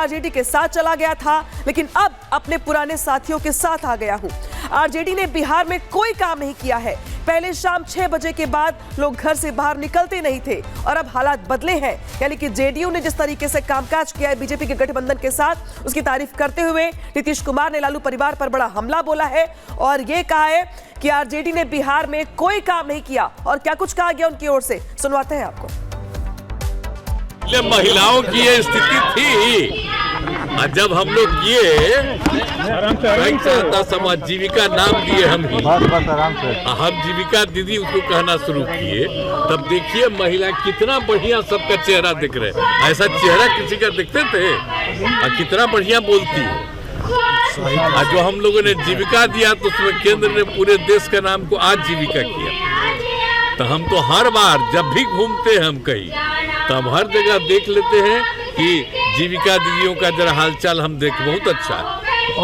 RJD के साथ चला गया था, लेकिन अब अपने पुराने साथियों के साथ आ गया हूं। आरजेडी ने बिहार में कोई काम नहीं किया है। पहले शाम 6 बजे के बाद लोग घर से बाहर निकलते नहीं थे और अब हालात बदले हैं। यानी कि जेडीयू ने जिस तरीके से कामकाज किया है बीजेपी के गठबंधन के साथ, उसकी तारीफ करते हुए नीतीश कुमार ने लालू परिवार पर बड़ा हमला बोला है और यह कहा है कि आरजेडी ने बिहार में कोई काम नहीं किया। और क्या कुछ कहा गया उनकी ओर से, सुनवाते हैं आपको। महिलाओं की ये स्थिति थी, जब हम लोग किए समाज जीविका नाम दिए, हम जीविका दीदी उसको कहना शुरू किए, तब देखिए महिला कितना बढ़िया सबका चेहरा दिख रहे हैं। ऐसा चेहरा किसी का दिखते थे और कितना बढ़िया बोलती है। जो हम लोगों ने जीविका दिया तो उसमें केंद्र ने पूरे देश का नाम को आज जीविका किया। तो हम तो हर बार जब भी घूमते हैं हम कहीं, तो हम हर जगह देख लेते हैं कि जीविका दीदियों का जरा हालचाल हम देख, बहुत अच्छा है।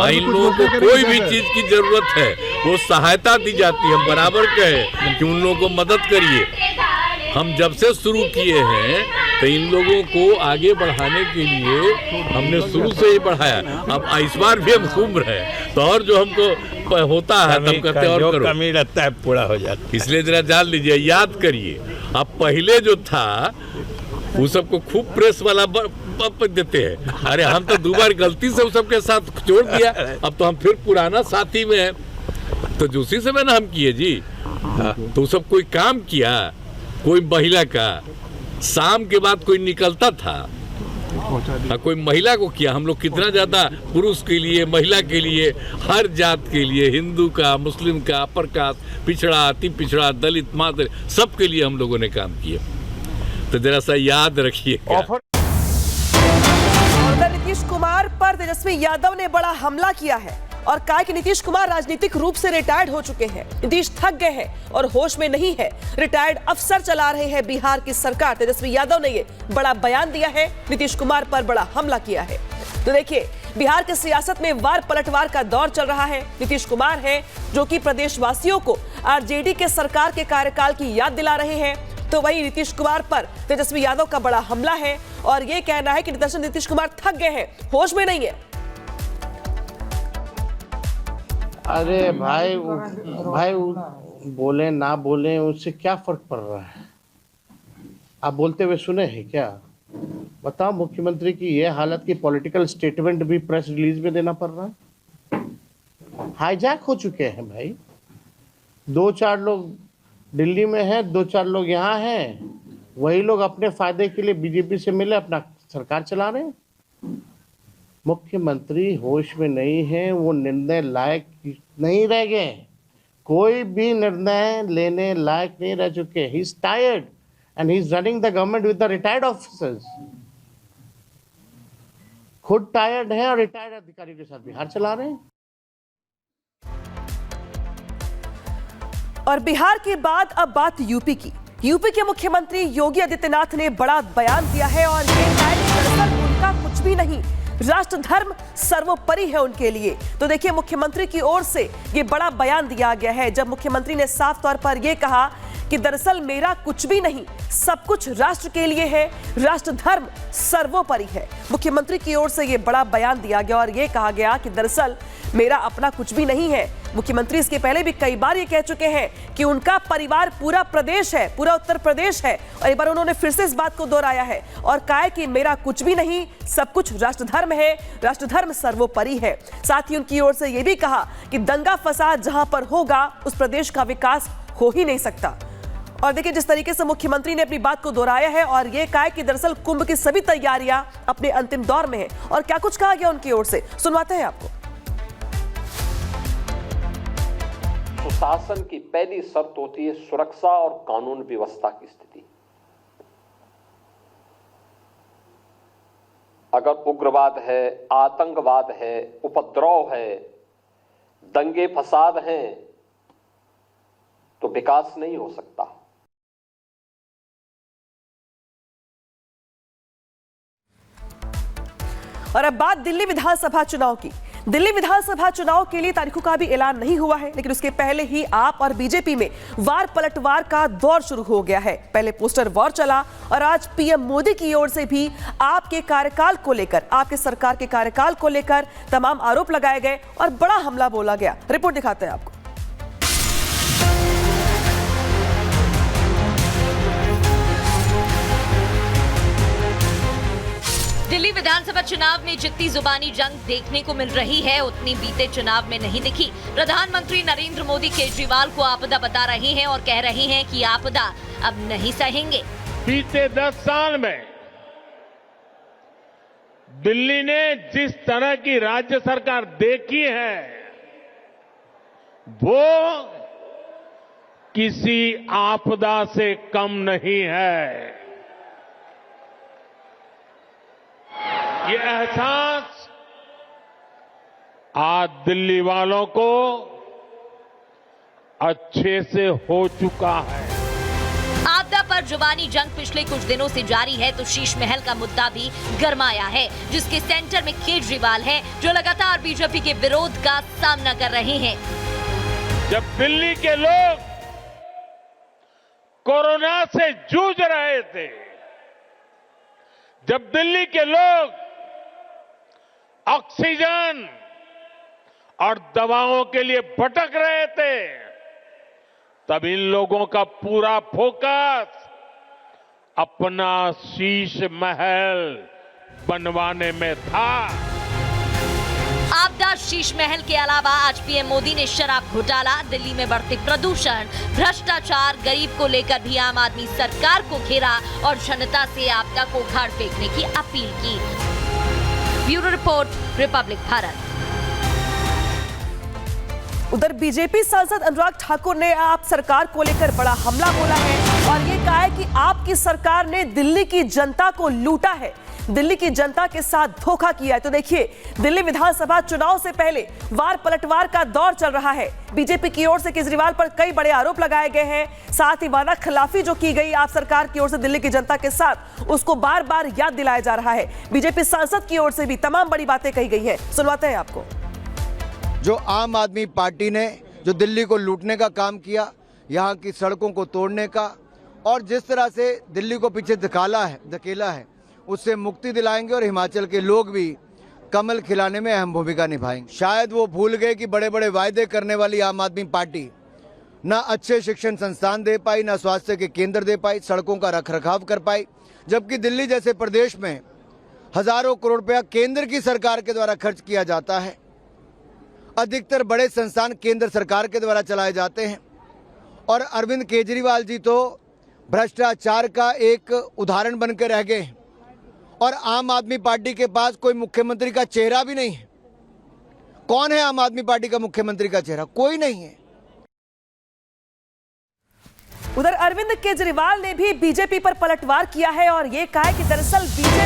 इन लोगों को कोई भी चीज की जरूरत है वो सहायता दी जाती है। हम बराबर कहे कि उन लोगों को मदद करिए। हम जब से शुरू किए हैं तो इन लोगों को आगे बढ़ाने के लिए हमने शुरू से ही बढ़ाया। अब इस बार भी हम घूम रहे हैं तो और जो हमको होता है तब करते और करो, कमी रहता है पूरा हो जाता है। इसलिए जरा जान लीजिए, याद करिए। अब पहले जो था वो सबको खूब प्रेस वाला देते हैं। अरे हम तो 2 बार गलती से उस सबके साथ जोड़ दिया, अब तो हम फिर पुराना साथी में है। तो उसी समय ना हम किए जी, तो सब कोई काम किया, कोई महिला का शाम के बाद कोई निकलता था, कोई महिला को किया। हम लोग कितना ज्यादा पुरुष के लिए, महिला के लिए, हर जात के लिए, हिंदू का, मुस्लिम का, अपर कास्ट, पिछड़ा, अति पिछड़ा, दलित, मादर, सबके लिए हम लोगों ने काम किया। तो जरा सा याद रखिएगा। नीतीश कुमार पर तेजस्वी यादव ने बड़ा हमला किया है और कहा कि नीतीश कुमार राजनीतिक रूप से रिटायर्ड हो चुके हैं। नीतीश थक गए हैं और होश में नहीं है। रिटायर्ड अफसर चला रहे हैं बिहार की सरकार। तेजस्वी यादव ने ये बड़ा बयान दिया है, नीतीश कुमार पर बड़ा हमला किया है। तो देखिए, बिहार की सियासत में वार पलटवार का दौर चल रहा है। नीतीश कुमार हैं जो कि प्रदेशवासियों को आरजेडी के सरकार के कार्यकाल की याद दिला रहे हैं, तो वही नीतीश कुमार पर तेजस्वी यादव का बड़ा हमला है और यह कहना है कि दरअसल नीतीश कुमार थक गए हैं, होश में नहीं है। अरे भाई बोले ना बोले उससे क्या फर्क पड़ रहा है? आप बोलते हुए सुने हैं क्या? बताओ, मुख्यमंत्री की ये हालत की पॉलिटिकल स्टेटमेंट भी प्रेस रिलीज में देना पड़ रहा है। हाईजैक हो चुके हैं भाई। 2-4 लोग दिल्ली में हैं, 2-4 लोग यहाँ हैं। वही लोग अपने फायदे के लिए बीजेपी से मिले अपना सरकार चला रहे हैं। मुख्यमंत्री होश में नहीं है, वो निर्णय लायक नहीं रह गए। कोई भी निर्णय लेने लायक नहीं रह चुके। He is tired and he is running the government with the retired officers. खुद टायर्ड है और रिटायर्ड अधिकारियों के साथ बिहार चला रहे हैं। और बिहार के बाद अब बात यूपी की। यूपी के मुख्यमंत्री योगी आदित्यनाथ ने बड़ा बयान दिया है और ये कहा कि दरअसल उनका कुछ भी नहीं, राष्ट्र धर्म सर्वोपरि है उनके लिए। तो देखिए, मुख्यमंत्री की ओर से ये बड़ा बयान दिया गया है, जब मुख्यमंत्री ने साफ तौर पर यह कहा कि दरअसल मेरा कुछ भी नहीं, सब कुछ राष्ट्र के लिए है, राष्ट्र धर्म सर्वोपरि है। मुख्यमंत्री की ओर से यह बड़ा बयान दिया गया और यह कहा गया कि दरअसल मेरा अपना कुछ भी नहीं है। मुख्यमंत्री इसके पहले भी कई बार ये कह चुके हैं कि उनका परिवार पूरा प्रदेश है, पूरा उत्तर प्रदेश है, और एक बार उन्होंने फिर से इस बात को दोहराया है और कहा है कि मेरा कुछ भी नहीं, सब कुछ राष्ट्र धर्म है, राष्ट्र धर्म सर्वोपरि है। साथ ही उनकी ओर से यह भी कहा कि दंगा फसाद जहां पर होगा उस प्रदेश का विकास हो ही नहीं सकता। और देखिए, जिस तरीके से मुख्यमंत्री ने अपनी बात को दोहराया है और यह कहा है कि दरअसल कुंभ की सभी तैयारियां अपने अंतिम दौर में है। और क्या कुछ कहा गया उनकी ओर से, सुनवाते हैं आपको। सुशासन की पहली शर्त होती है सुरक्षा और कानून व्यवस्था की स्थिति। अगर उग्रवाद है, आतंकवाद है, उपद्रव है, दंगे फसाद हैं, तो विकास नहीं हो सकता। और अब बात दिल्ली विधानसभा चुनाव की। दिल्ली विधानसभा चुनाव के लिए तारीखों का भी ऐलान नहीं हुआ है, लेकिन उसके पहले ही आप और बीजेपी में वार पलटवार का दौर शुरू हो गया है। पहले पोस्टर वॉर चला और आज पीएम मोदी की ओर से भी आपके कार्यकाल को लेकर, आपके सरकार के कार्यकाल को लेकर तमाम आरोप लगाए गए और बड़ा हमला बोला गया। रिपोर्ट दिखाते हैं आपको। दिल्ली विधानसभा चुनाव में जितनी जुबानी जंग देखने को मिल रही है उतनी बीते चुनाव में नहीं दिखी। प्रधानमंत्री नरेंद्र मोदी केजरीवाल को आपदा बता रहे हैं और कह रहे हैं कि आपदा अब नहीं सहेंगे। बीते 10 साल में दिल्ली ने जिस तरह की राज्य सरकार देखी है वो किसी आपदा से कम नहीं है। ये एहसास आज दिल्ली वालों को अच्छे से हो चुका है। आपदा पर जुबानी जंग पिछले कुछ दिनों से जारी है तो शीश महल का मुद्दा भी गरमाया है, जिसके सेंटर में केजरीवाल है, जो लगातार बीजेपी के विरोध का सामना कर रहे हैं। जब दिल्ली के लोग कोरोना से जूझ रहे थे, जब दिल्ली के लोग ऑक्सीजन और दवाओं के लिए भटक रहे थे, तब इन लोगों का पूरा फोकस अपना शीश महल बनवाने में था। आपदा शीश महल के अलावा आज पीएम मोदी ने शराब घोटाला, दिल्ली में बढ़ते प्रदूषण, भ्रष्टाचार, गरीब को लेकर भी आम आदमी सरकार को घेरा और जनता से आपदा को उखाड़ फेंकने की अपील की। Bureau report, Republic Bharat. उधर बीजेपी सांसद अनुराग ठाकुर ने आप सरकार को लेकर बड़ा हमला बोला है और ये कहा है कि आपकी सरकार ने दिल्ली की जनता को लूटा है, दिल्ली की जनता के साथ धोखा किया है। तो देखिए, दिल्ली विधानसभा चुनाव से पहले वार पलटवार का दौर चल रहा है। बीजेपी की ओर से केजरीवाल पर कई बड़े आरोप लगाए गए हैं, साथ ही वादा खिलाफी जो की गई आप सरकार की ओर से दिल्ली की जनता के साथ, उसको बार बार याद दिलाया जा रहा है। बीजेपी सांसद की ओर से भी तमाम बड़ी बातें कही गई है, सुनवाते हैं आपको। जो आम आदमी पार्टी ने जो दिल्ली को लूटने का काम किया, यहाँ की सड़कों को तोड़ने का, और जिस तरह से दिल्ली को पीछे धकेला है, उससे मुक्ति दिलाएंगे और हिमाचल के लोग भी कमल खिलाने में अहम भूमिका निभाएंगे। शायद वो भूल गए कि बड़े बड़े वायदे करने वाली आम आदमी पार्टी ना अच्छे शिक्षण संस्थान दे पाई, ना स्वास्थ्य के केंद्र दे पाई, सड़कों का रखरखाव कर पाई, जबकि दिल्ली जैसे प्रदेश में हजारों करोड़ रुपया केंद्र की सरकार के द्वारा खर्च किया जाता है। अधिकतर बड़े संस्थान केंद्र सरकार के द्वारा चलाए जाते हैं और अरविंद केजरीवाल जी तो भ्रष्टाचार का एक उदाहरण बनकर रह गए और आम आदमी पार्टी के पास कोई मुख्यमंत्री का चेहरा भी नहीं है। कौन है आम आदमी पार्टी का मुख्यमंत्री का चेहरा? कोई नहीं है। उधर अरविंद केजरीवाल ने भी बीजेपी पर पलटवार किया है और यह कहा है कि दरअसल बीजेपी